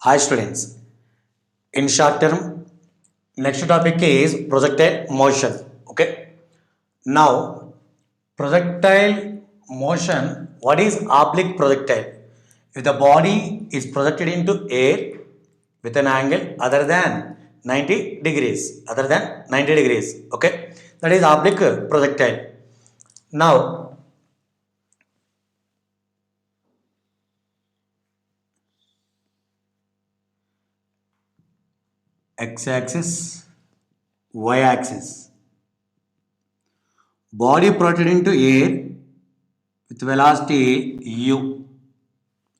Hi students. In short term, next topic is projectile motion. Okay. Now, projectile motion. What is oblique projectile? If the body is projected into air with an angle other than 90 degrees, okay, that is oblique projectile. Now, x-axis, y-axis. Body projected into air with velocity u.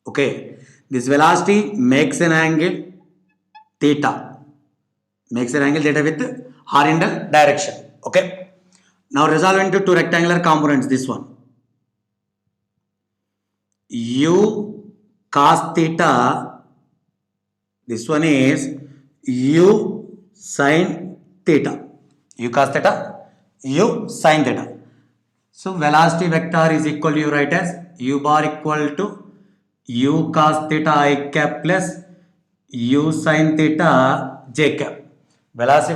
Okay, this velocity makes an angle theta. Makes an angle theta with horizontal direction. Okay. Now resolve into two rectangular components. This one u cos theta. This one is u sin theta. U cos theta, u sin theta. So velocity vector is equal to, you write as u bar equal to u cos theta I cap plus u sin theta j cap. Velocity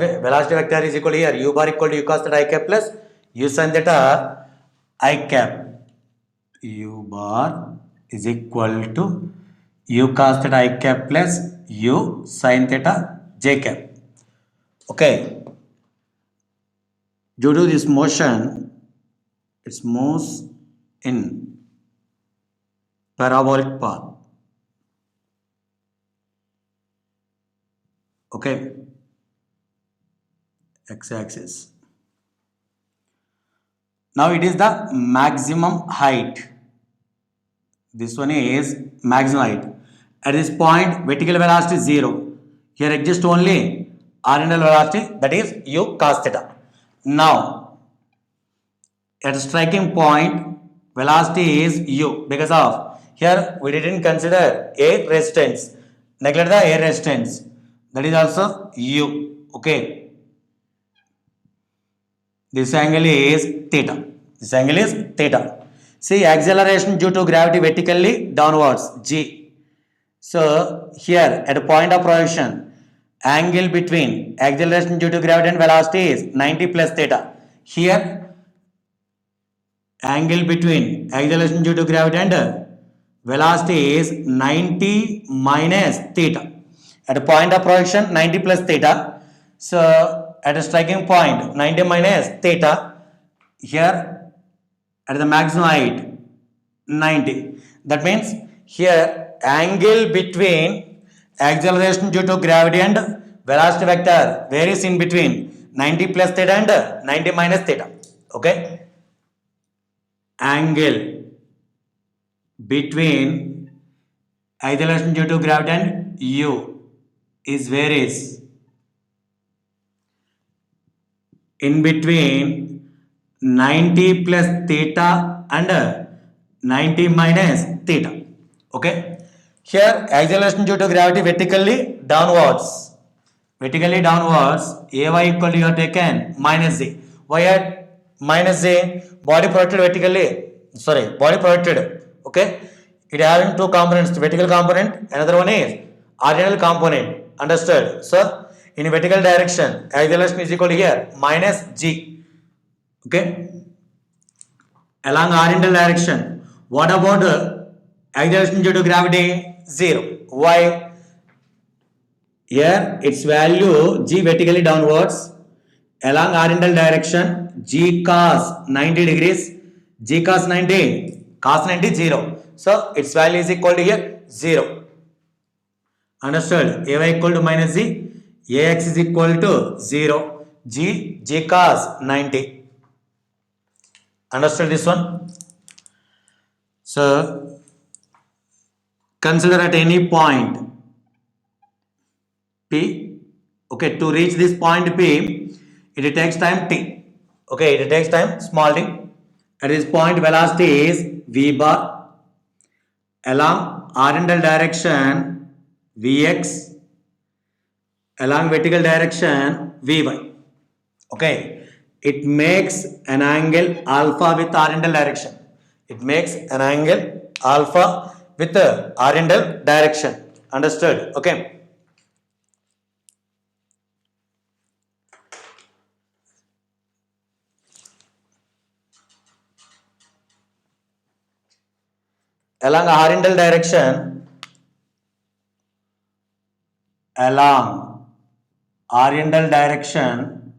vector is equal to here u bar equal to u cos theta I cap plus u sin theta I cap. U bar is equal to u cos theta I cap plus u sin theta j cap. Okay. Due to this motion, it moves in parabolic path. Okay, x-axis. Now it is the maximum height. This one is maximum height. At this point, vertical velocity is 0. Here exists only horizontal velocity, that is u cos theta. Now, at striking point, velocity is u because of here we didn't consider air resistance. Neglect the air resistance. That is also u. Okay. This angle is theta. This angle is theta. See, acceleration due to gravity vertically downwards, g. So, here at a point of projection, angle between acceleration due to gravity and velocity is 90 plus theta. Here, angle between acceleration due to gravity and velocity is 90 minus theta. At a point of projection, 90 plus theta. So, at a striking point, 90 minus theta. Here, at the maximum height, 90. That means here, angle between acceleration due to gravity and velocity vector varies in between 90 plus theta and 90 minus theta. Okay. Angle between acceleration due to gravity and u is varies in between 90 plus theta and 90 minus theta. Okay. Here acceleration due to gravity vertically downwards. Vertically downwards, ay equal to, you are taken minus z. Why at minus z? Body projected vertically. Sorry, body projected. Okay. It having two components, vertical component, another one is horizontal component. Understood? So, in vertical direction, acceleration is equal to here minus g. Okay. Along horizontal direction, what about acceleration due to gravity? 0. Why? Here its value g vertically downwards. Along horizontal direction, g cos 90 degrees, g cos 90, cos 90 0. So its value is equal to here 0. Understood? Ay equal to minus z, ax is equal to 0, g cos 90. Understood this one? So consider at any point P. Okay, to reach this point P, it takes time t. Okay, it takes time small t. At this point, velocity is v bar. Along horizontal direction, vx. Along vertical direction, vy. Okay, it makes an angle alpha with horizontal direction. It makes an angle alpha with horizontal direction. Understood? Okay. Along horizontal direction, along oriental direction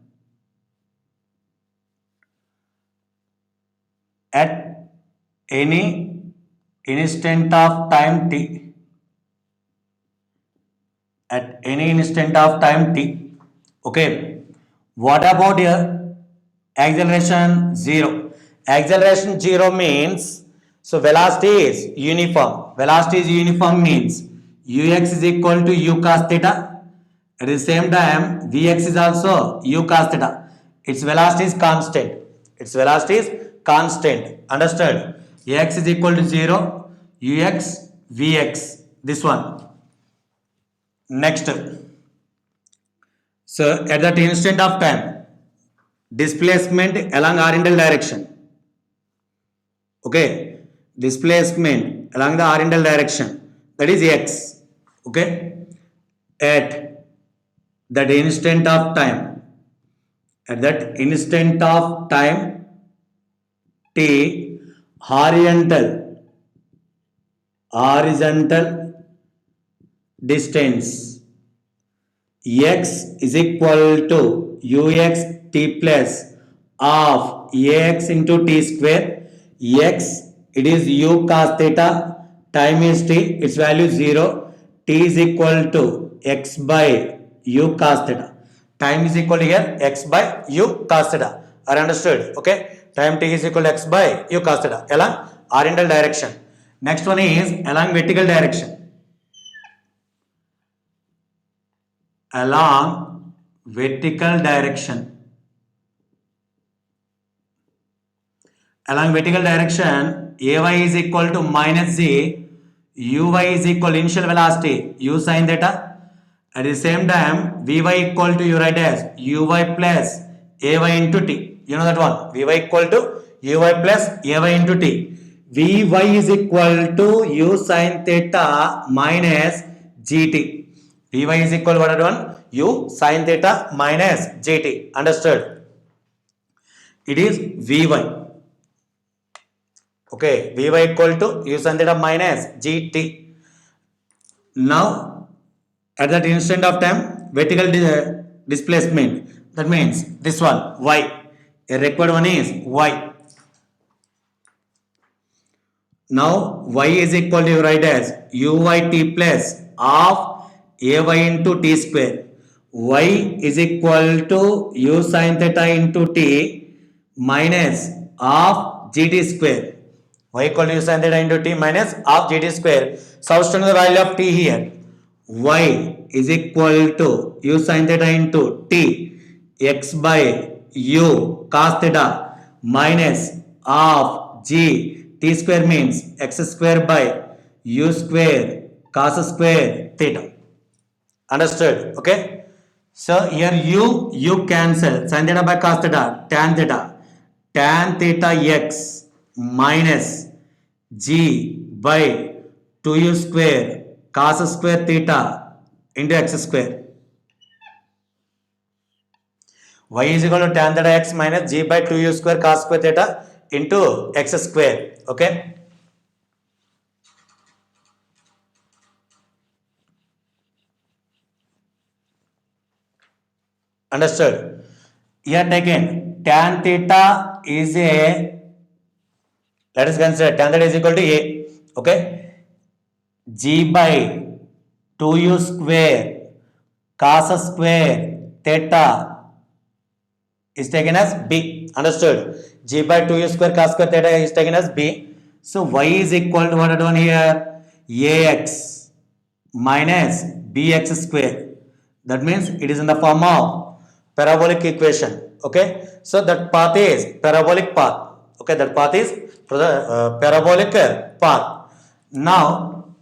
at any instant of time t, at any instant of time t. Okay. What about here? Acceleration 0. Acceleration 0 means, so velocity is uniform. Velocity is uniform means ux is equal to u cos theta. At the same time, vx is also u cos theta. Its velocity is constant. Its velocity is constant. Understood? X is equal to 0, ux, vx. This one. Next. So at that instant of time, displacement along horizontal direction. Okay, displacement along the horizontal direction, that is x. Okay, at that instant of time, at that instant of time t, horizontal distance x is equal to ux t plus of ax into t square. X, it is u cos theta, time is t, its value 0, t is equal to x by u cos theta. Time is equal to here x by u cos theta. Are understood? Okay. Time t is equal to x by u cos theta along horizontal direction. Next one is along vertical direction. Along vertical direction. Along vertical direction, ay is equal to minus z, uy is equal to initial velocity u sin theta. At the same time, vy equal to, you write as uy plus ay into t. You know that one. Vy equal to uy plus ay into t. Vy is equal to u sin theta minus gt. Vy is equal to what one? U sin theta minus gt. Understood? It is Vy. Okay, Vy equal to u sin theta minus gt. Now, at that instant of time, vertical displacement. That means this one, y. A required one is y. Now, y is equal to, you write as uyt plus of ay into t square. Y is equal to u sin theta into t minus of gt square. Y equal to u sin theta into t minus of gt square. Substitute the value of t here. Y is equal to u sin theta into t x by u cos theta minus of g. T square means x square by u square cos square theta. Understood? Okay. So here u cancel, sin theta by cos theta, tan theta x minus g by 2u square cos square theta into x square. Y is equal to tan theta x minus g by 2u square cos square theta into x square. Okay. Understood? Here again, tan theta is a, let us consider tan theta is equal to a. Okay. G by 2u square cos square theta is taken as b. Understood? G by 2u square cos square theta is taken as b. So y is equal to what one here? Ax minus bx square. That means it is in the form of parabolic equation. Okay. So that path is parabolic path. Okay. That path is parabolic path. Now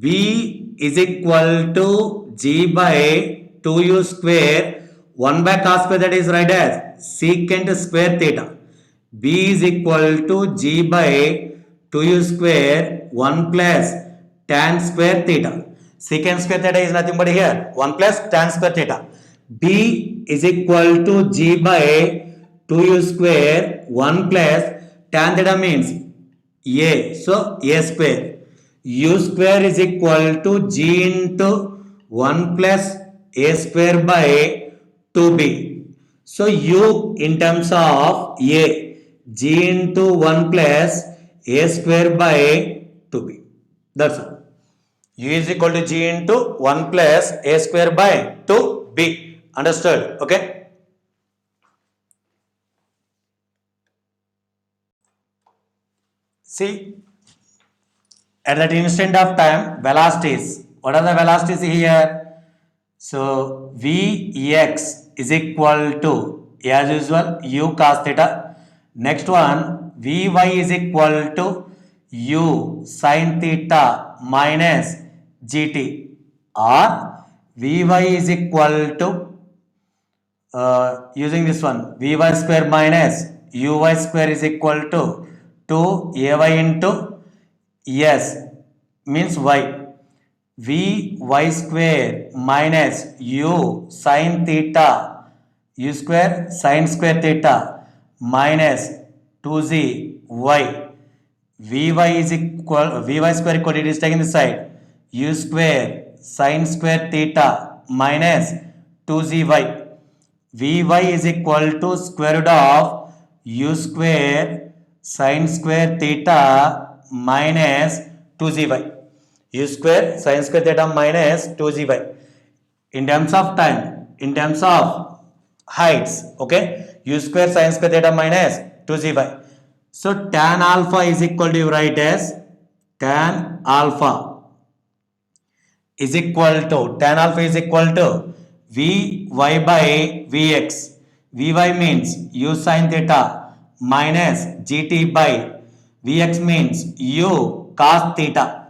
b is equal to g by 2u square 1 by cos square, that is right as secant square theta. B is equal to g by 2u square 1 plus tan square theta. Secant square theta is nothing but here 1 plus tan square theta. B is equal to G by 2u square 1 plus tan theta means A. So A square. U square is equal to G into 1 plus A square by 2B. So U in terms of A, G into 1 plus A square by 2B. That's all. U is equal to G into 1 plus A square by 2B. Understood? Okay. See, at that instant of time, velocities. What are the velocities here? So Vx is equal to, as usual, u cos theta. Next one, Vy is equal to u sin theta minus gt, or Vy is equal to using this one, Vy square minus uy square is equal to 2ay into s means y. Vy square minus u sin theta, u square sin square theta minus 2z y. Vy is equal, Vy square equal, it is taken this side, u square sin square theta minus 2zy. Vy is equal to square root of u square sin square theta minus 2zy. U square sin square theta minus 2zy. In terms of time, in terms of heights, okay, u square sin square theta minus 2zy. So tan alpha is equal to, you write as tan alpha is equal to, tan alpha is equal to Vy by Vx. Vy means u sin theta minus gt by Vx means u cos theta,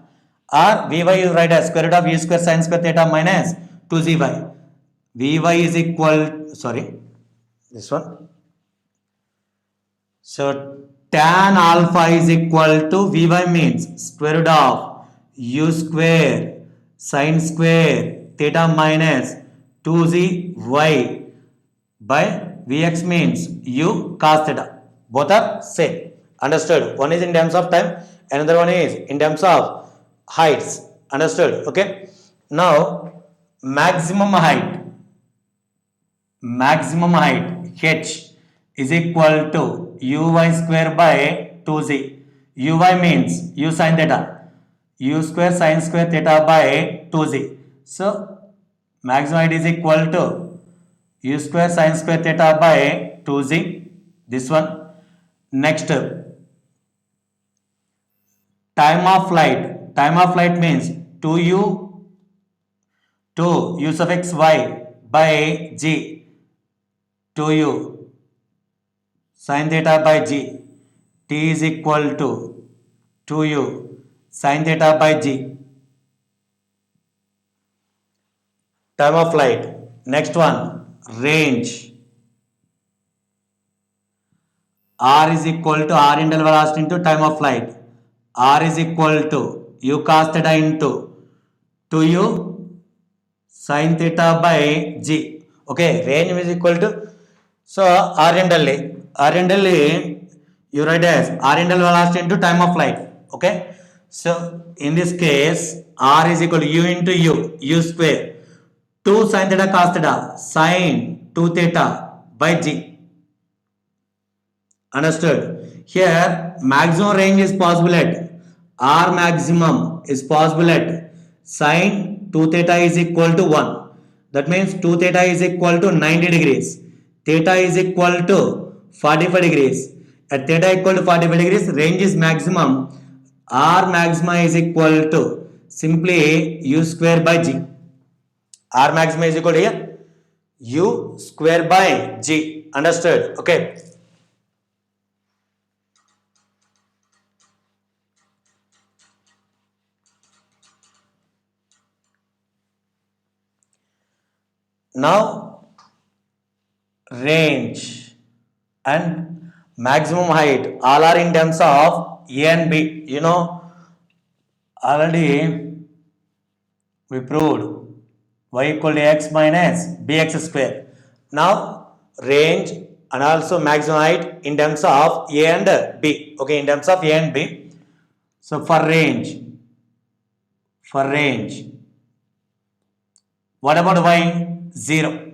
or Vy is write as square root of u square sin square theta minus 2zy. Vy is equal, sorry, this one. So tan alpha is equal to Vy means square root of u square sin square theta minus 2zy by Vx means u cos theta. Both are same. Understood? One is in terms of time, another one is in terms of heights. Understood? Okay. Now maximum height h is equal to uy square by 2z. Uy means u sin theta, u square sin square theta by 2z. So maximum height is equal to u square sin square theta by 2z. This one. Next, time of flight. Time of flight means 2u suffix y by g, 2u sin theta by g, t is equal to 2u sin theta by g. Time of flight. Next one, range. R is equal to R interval velocity into time of flight. R is equal to u cos theta into 2u sin theta by g. Okay, range is equal to, so R interval you write as R interval velocity into time of flight. Okay, so in this case R is equal to u into u square 2 sin theta cos theta sin 2 theta by g. Understood? Here maximum range is possible at R maximum is possible at sin 2 theta is equal to 1. That means 2 theta is equal to 90 degrees. Theta is equal to 45 degrees. At theta equal to 45 degrees, range is maximum. R maxima is equal to simply u square by g. R maxima is equal to here u square by g. Understood? Okay. Now range and maximum height all are in terms of A and B. You know already we proved y equal to x minus bx square. Now range and also maximum height in terms of a and b. Okay, in terms of a and b. So for range, what about y? 0.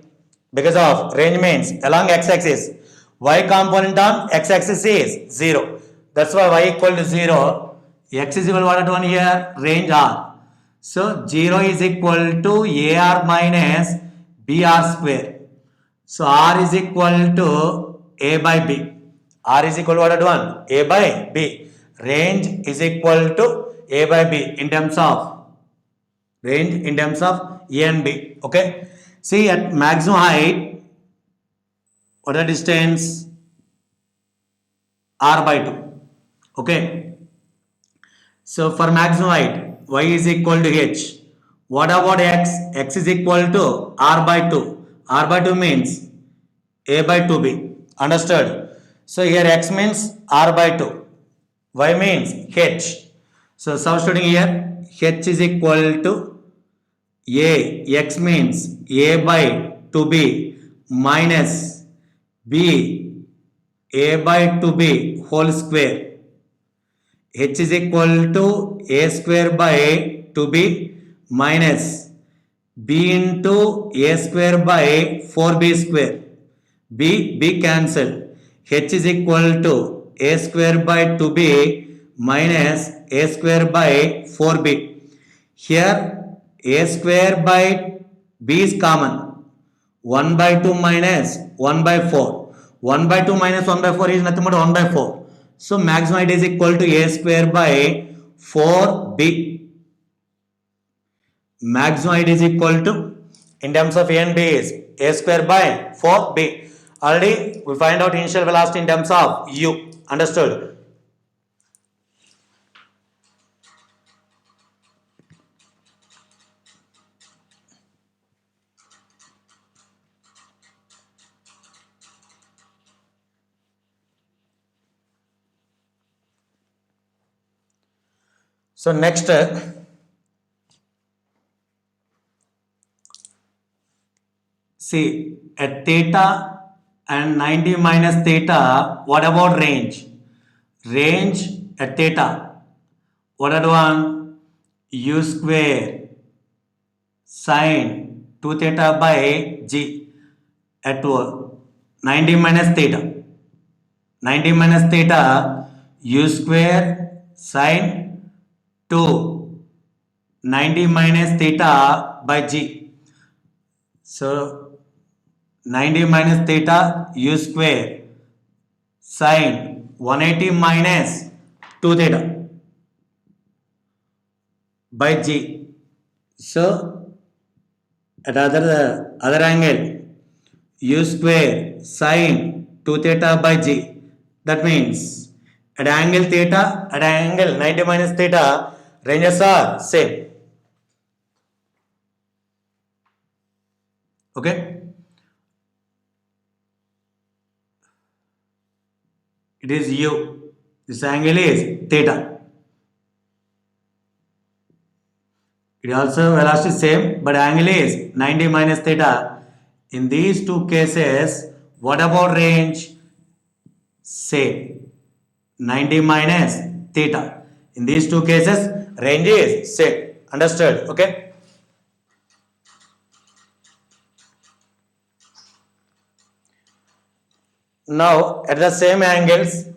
Because of range means along x-axis, y component on x-axis is 0. That's why y equal to 0. X is equal to what 1 here? Range r. So 0 is equal to ar minus br square. So r is equal to a by b. R is equal to what 1? A by b. Range is equal to a by b in terms of range in terms of A and B. Okay. See at maximum height, what are the distance? R by 2. Okay. So for maximum height, y is equal to h. What about x? X is equal to r by 2. R by 2 means a by 2b. Understood? So here x means r by 2. Y means h. So substituting here, h is equal to a, x means a by 2b minus b, a by 2b whole square. H is equal to a square by 2b minus b into a square by 4b square. B cancel. H is equal to a square by 2b minus a square by 4b. Here a square by b is common. 1 by 2 minus 1 by 4. 1 by 2 minus 1 by 4 is nothing but 1 by 4. So maximum height is equal to a square by 4b. Maximum height is equal to, in terms of a and b, is a square by 4b. Already we find out initial velocity in terms of u. Understood? So next, see at theta and 90 minus theta, what about range? Range at theta, what are one? U square sine 2 theta by g at 90 minus theta. 90 minus theta u square sine 2 90 minus theta by g. So 90 minus theta u square sine 180 minus 2 theta by g. So at other angle u square sine 2 theta by g. That means at angle theta, at angle 90 minus theta, ranges are same. Okay. It is u. This angle is theta. It also velocity same, but angle is 90 minus theta. In these two cases, what about range? Same. 90 minus theta. In these two cases, range is same. Understood? Okay. Now at the same angles,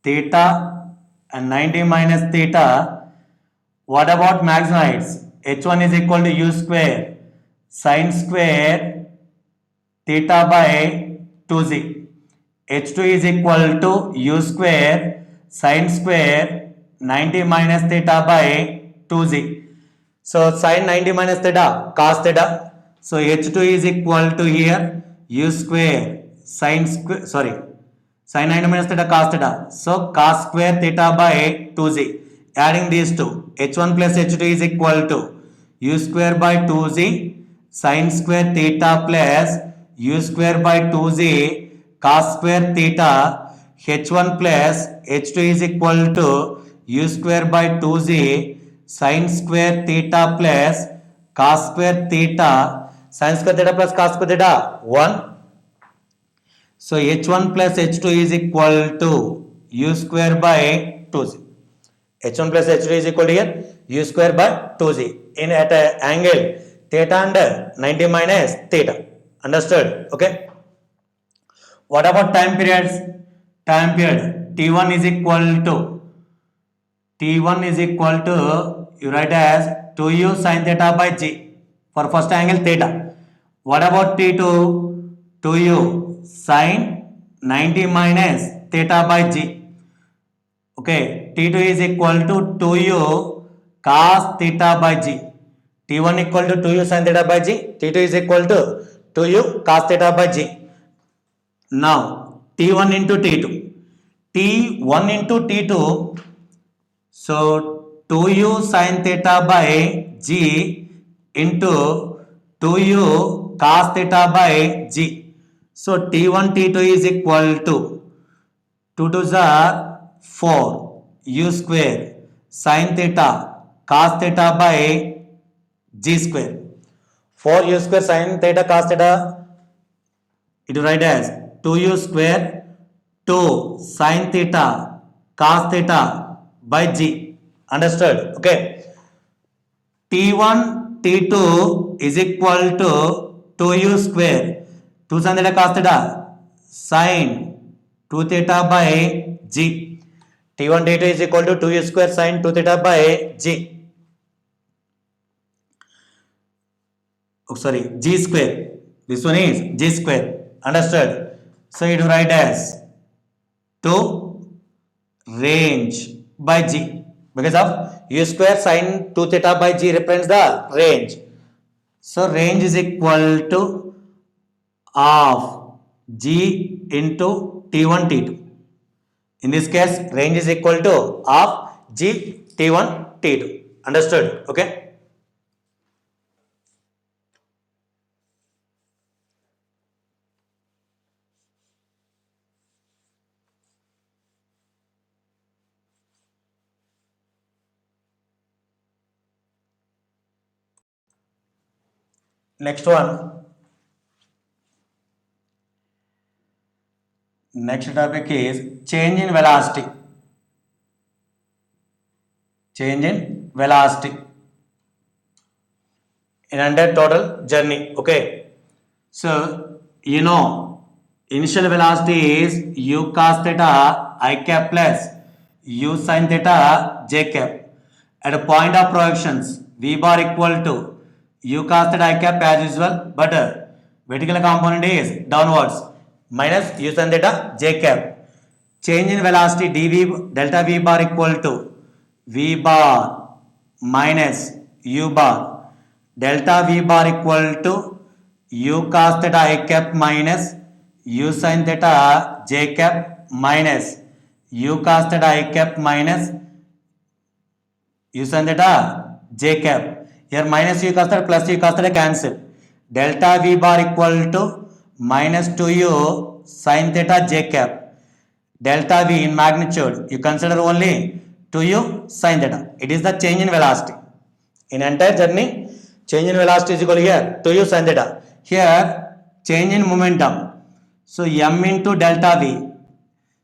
theta and 90 minus theta, what about maximum heights? H1 is equal to u square sine square theta by 2z. H2 is equal to u square sine square 90 minus theta by 2z. So sine 90 minus theta cos theta. So H2 is equal to here u square sine 90 minus theta cos theta. So cos square theta by 2z. Adding these two, h1 plus h2 is equal to u square by 2z sine square theta plus u square by 2z cos square theta. H1 plus h2 is equal to u square by 2z sine square theta plus cos square theta sin square theta plus cos square theta 1. So h1 plus h2 is equal to u square by 2z. h1 plus h2 is equal to here u square by 2z in at an angle theta and 90 minus theta. Understood? Okay. What about time periods? Time period t1 is equal to you write as 2u sin theta by g for first angle theta. What about t2? 2u sin 90 minus theta by g. Okay, t2 is equal to 2u cos theta by g. t1 equal to 2u sin theta by g. t2 is equal to 2u cos theta by g. Now t1 into t2. t1 into t2. So 2u sin theta by g into 2u cos theta by g. So t1 t2 is equal to 2 to the 4 u square sin theta cos theta by g square. 4 u square sin theta cos theta, it will write as 2u square 2 sin theta cos theta by g. Understood? Okay. t1 t2 is equal to 2u square 2 sin theta cos theta sin 2 theta by g. t1 t2 is equal to 2u square sin 2 theta by g. Oh, sorry, g square. This one is g square. Understood? So it will write as 2 range by g because of u square sin 2 theta by g represents the range. So range is equal to of g into t1 t2. In this case, range is equal to of g t1 t2. Understood? Okay. Next one. Next topic is change in velocity. Change in velocity in under total journey. Okay. So you know initial velocity is u cos theta I cap plus u sin theta j cap. At a point of projections v bar equal to u cos theta I cap as usual, but vertical component is downwards minus u sin theta j cap. Change in velocity dv delta v bar equal to v bar minus u bar delta v bar equal to u cos theta I cap minus u sin theta j cap minus u cos theta I cap minus u sin theta j cap. Here minus u cos theta plus u cos theta cancel. Delta v bar equal to minus 2u sin theta j cap. Delta v in magnitude you consider only 2u sin theta. It is the change in velocity. In entire journey, change in velocity is equal here 2u sin theta. Here change in momentum. So m into delta v.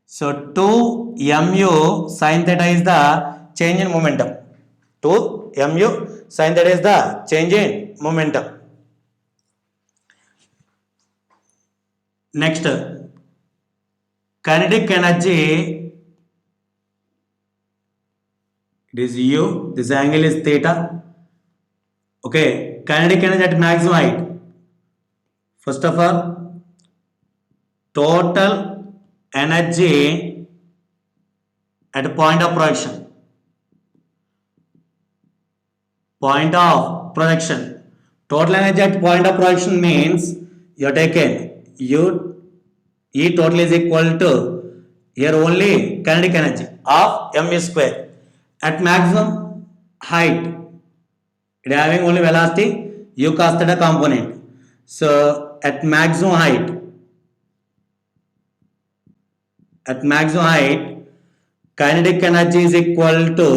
So 2 mu sin theta is the change in momentum. 2 mu sin theta is the change in momentum. Next, kinetic energy. It is u. This angle is theta. Okay, kinetic energy at maximum height. First of all, total energy at point of projection. Point of projection. Total energy at point of projection means you are taken u E total is equal to here only kinetic energy of mu square at maximum height. It is having only velocity u cos theta component. So at maximum height, kinetic energy is equal to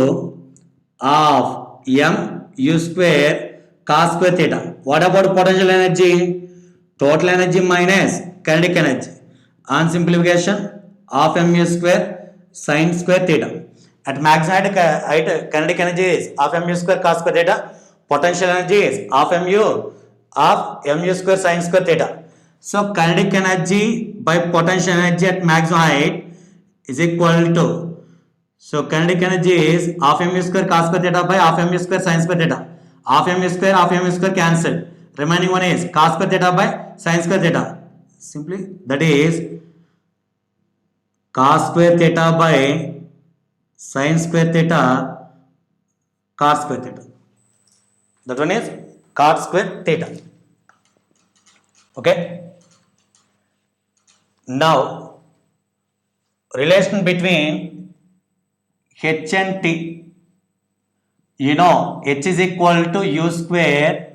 of m u square cos square theta. What about potential energy? Total energy minus kinetic energy. On simplification, half mu square sin square theta. At maximum height, kinetic energy is half mu square cos square theta. Potential energy is half mu square sin square theta. So kinetic energy by potential energy at maximum height is equal to, so kinetic energy is half mu square cos square theta by half mu square sin square theta. Half mu square cancel. Remaining one is cos square theta by sin square theta. Simply that is cos square theta by sin square theta cos square theta. That one is cos square theta. Okay. Now relation between h and t. You know h is equal to u square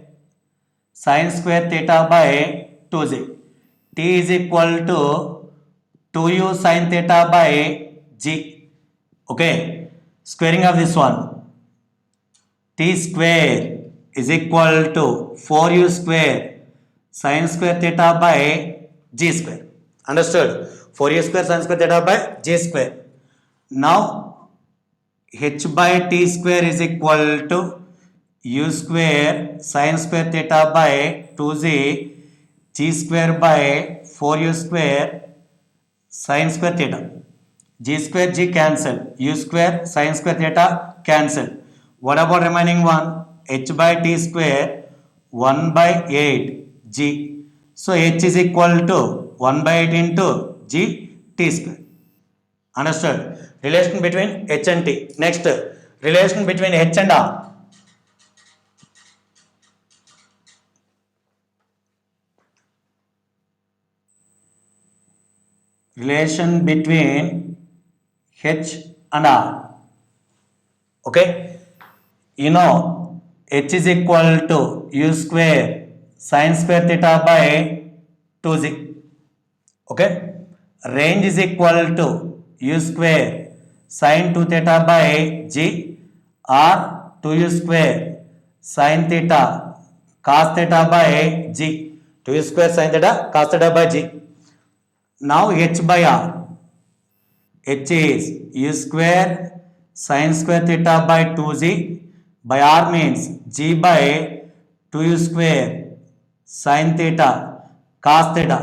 sin square theta by 2z. T is equal to 2u sin theta by g. Okay, squaring of this one. T square is equal to 4u square sin square theta by g square. Understood? 4u square sin square theta by g square. Now h by t square is equal to u square sin square theta by 2z g square by 4u square sin square theta. G square g cancel, u square sin square theta cancel. What about remaining one? H by t square 1 by 8 g. So h is equal to 1 by 8 into g t square. Understood? Relation between h and t. Next, relation between h and r. Relation between h and r. Okay, you know h is equal to u square sin square theta by 2z. Okay, range is equal to u square sin 2 theta by g or 2u square sin theta cos theta by g. 2u square sin theta cos theta by g. Now h by r. H is u square sin square theta by 2z by r means g by 2u square sin theta cos theta.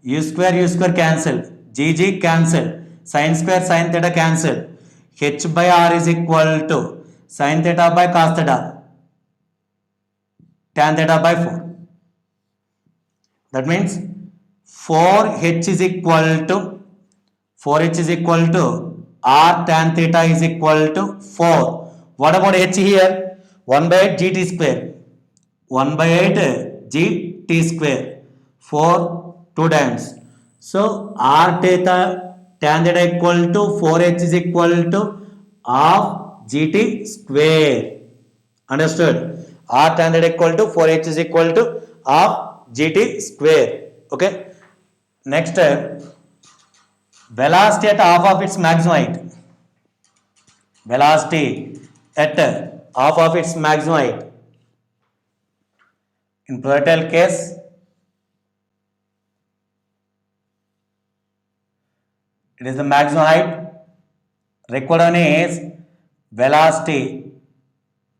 U square cancel. G cancel. Sin square sin theta cancel. H by r is equal to sin theta by cos theta tan theta by 4. That means 4h is equal to r tan theta is equal to 4. What about h here? 1 by 8 gt square. 1 by 8 gt square. 4 2 times. So r theta tan theta equal to 4h is equal to half gt square. Understood? R tan theta equal to 4h is equal to half gt square. Okay. Next, velocity at half of its maximum height. Velocity at half of its maximum height. In projectile case, it is the maximum height. Required one is velocity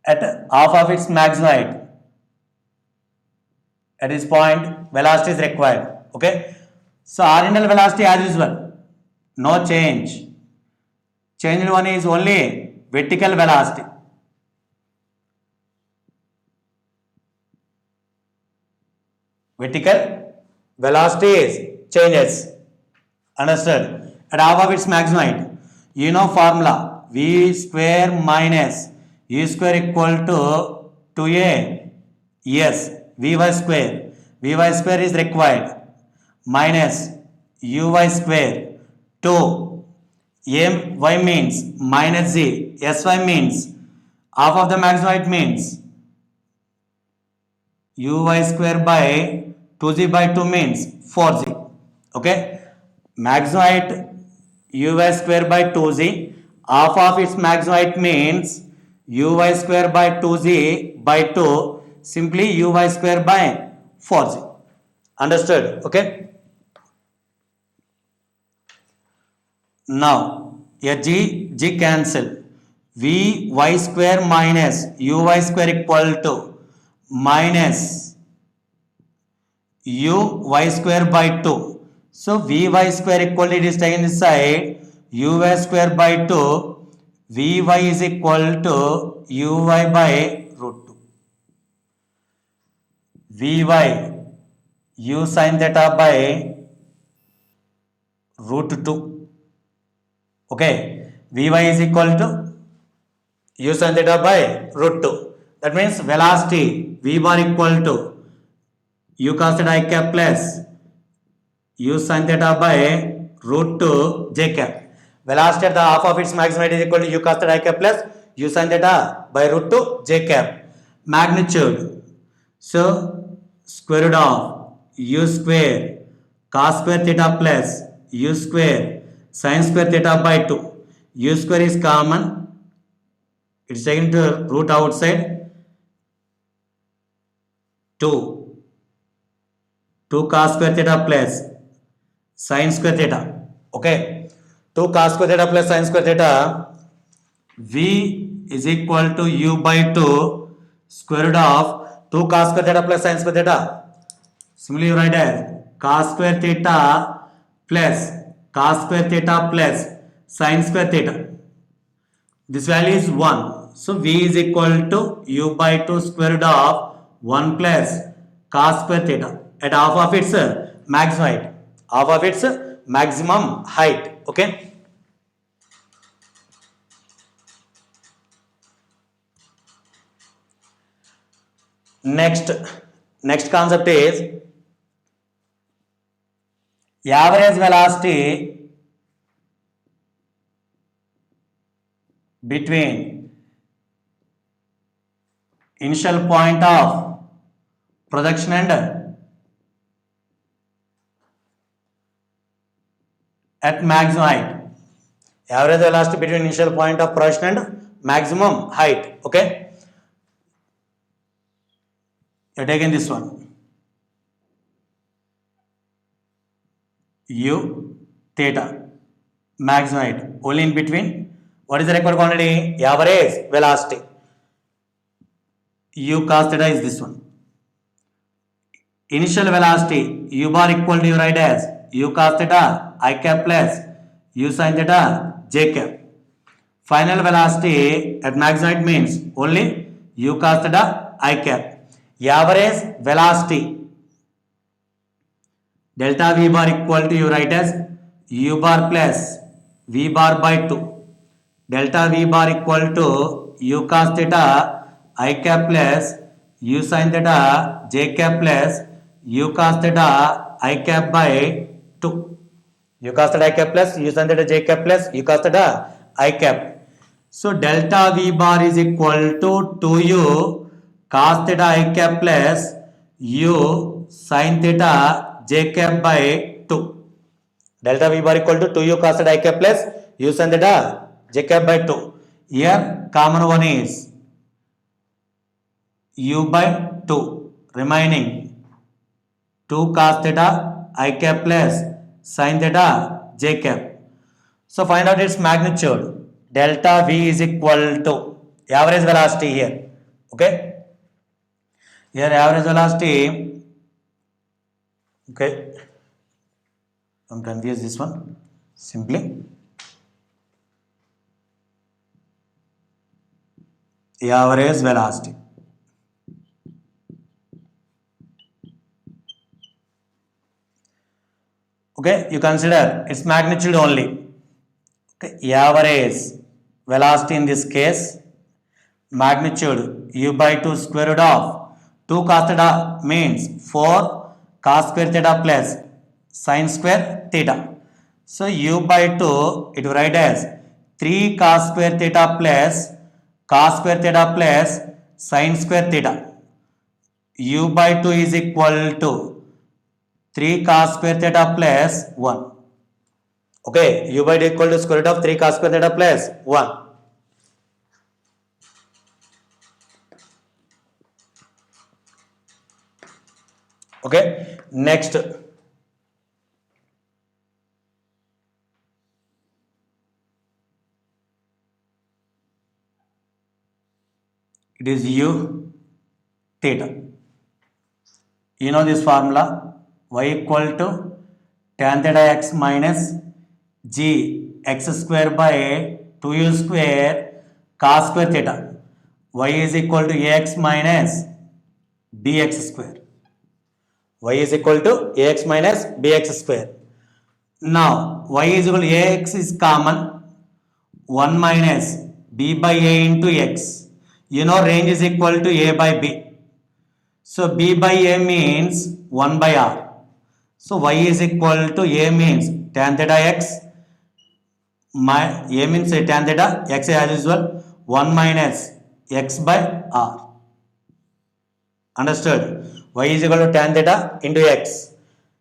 at half of its maximum height. At this point, velocity is required. Okay. So original velocity as usual, no change. Changed one is only vertical velocity. Vertical velocity is changes. Understood? At half of its maximum height. You know formula v square minus u square equal to 2a yes vy square. Vy square is required minus uy square 2 my means minus z sy means half of the maximum height means uy square by 2z by 2 means 4z. Okay, maximum height uy square by 2z, half of its maximum height means uy square by 2z by 2, simply uy square by 4g. Understood? Okay. Now, a g cancel. Vy square minus uy square equal to minus uy square by 2. So, vy square equal to, it is taken this side, uy square by 2, vy is equal to uy by root 2. Vy u sin theta by root 2. Okay, vy is equal to u sin theta by root 2. That means velocity v bar equal to u cos theta I cap plus u sin theta by root 2 j cap. Velocity at the half of its maximum is equal to u cos theta I cap plus u sin theta by root 2 j cap. Magnitude. So square root of u square cos square theta plus u square sin square theta by 2. U square is common. It's taken to root outside. 2 cos square theta plus sin square theta. Okay, 2 cos square theta plus sin square theta. V is equal to u by 2 square root of 2 cos square theta plus sin square theta. Similarly, you write as cos square theta plus cos square theta plus sin square theta. This value is 1. So V is equal to u by 2 square root of 1 plus cos square theta at half of its maximum height. Half of its maximum height. Okay. Next concept is average velocity between initial point of projection and at maximum height. Average velocity between initial point of projection and maximum height. Okay, you're taking this one. U theta maximum height only in between. What is the required quantity? Average velocity. U cos theta is this one. Initial velocity u bar equal to, you write as u cos theta I cap plus u sin theta j cap. Final velocity at maximum height means only u cos theta I cap. Average velocity delta v bar equal to, you write as u bar plus v bar by 2. Delta v bar equal to u cos theta I cap plus u sin theta j cap plus u cos theta I cap by 2. U cos theta I cap plus u sin theta j cap plus u cos theta I cap. So delta v bar is equal to 2u cos theta I cap plus u sin theta j cap by 2. Delta v bar equal to 2u cos theta I cap plus u sin theta j cap by 2. Here common one is u by 2 remaining 2 cos theta I cap plus sin theta j cap. So find out its magnitude. Delta v is equal to average velocity here. Okay, here average velocity. Okay, I'm confused this one. Simply average velocity. Okay, you consider its magnitude only. Okay, average velocity in this case, magnitude u by 2 square root of 2 cos theta means 4 cos square theta plus sin square theta. So u by 2 it will write as 3 cos square theta plus cos square theta plus sin square theta. U by 2 is equal to 3 cos square theta plus 1. Okay, u by 2 equal to square root of 3 cos square theta plus 1. Okay, next. It is u theta. You know this formula, y equal to tan theta x minus g x square by 2u square cos square theta. Y is equal to ax minus bx square. Y is equal to ax minus bx square. Now y is equal to ax is common, 1 minus b by a into x. You know range is equal to a by b. So b by a means 1 by r. So y is equal to a means tan theta x. A means tan theta x as usual 1 minus x by r. Understood? Y is equal to tan theta into x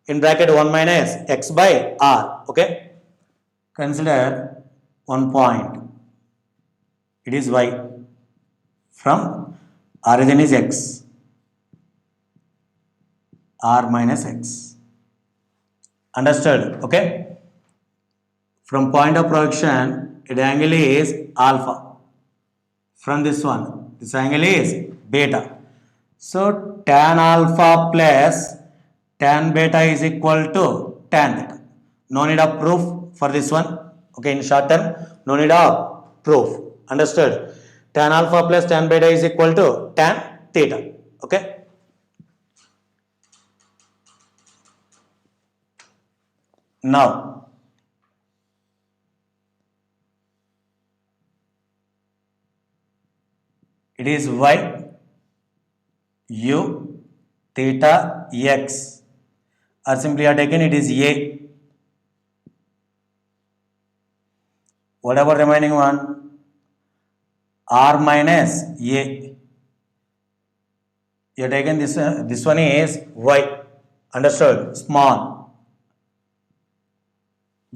in bracket 1 minus x by r. Okay. Consider one point. It is y. From origin is x. R minus x. Understood? Okay. From point of projection, its angle is alpha. From this one, this angle is beta. So tan alpha plus tan beta is equal to tan theta. No need of proof for this one. Okay, in short term, no need of proof. Understood? Tan alpha plus tan beta is equal to tan theta. Okay. Now, it is y u theta x, or simply are taken it is a. Whatever remaining one, r minus a. You are taken this one is y. Understood? Small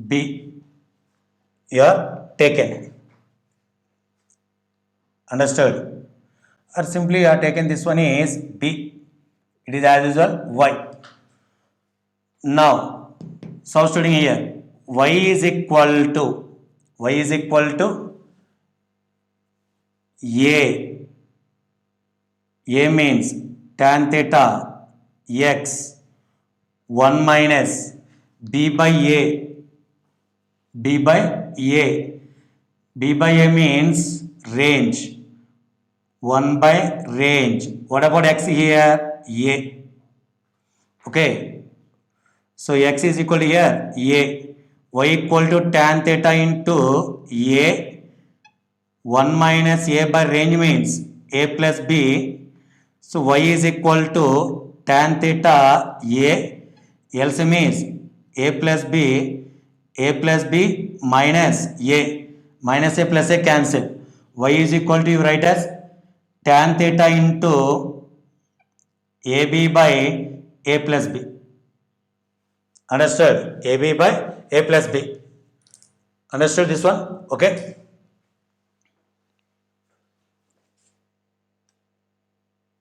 b. You are taken. Understood? Or simply you are taken this one is b. It is as usual y. Now, substituting here, y is equal to a. A means tan theta x 1 minus b by a. b by a. b by a means range. 1 by range. What about x here? A. Okay. So x is equal to here a. Y equal to tan theta into a. 1 minus a by range means a plus b. So y is equal to tan theta a. LCM is a plus b minus a. Minus a plus a cancel. Y is equal to, you write as tan theta into ab by a plus b. Understood? ab by a plus b. Understood this one? Okay.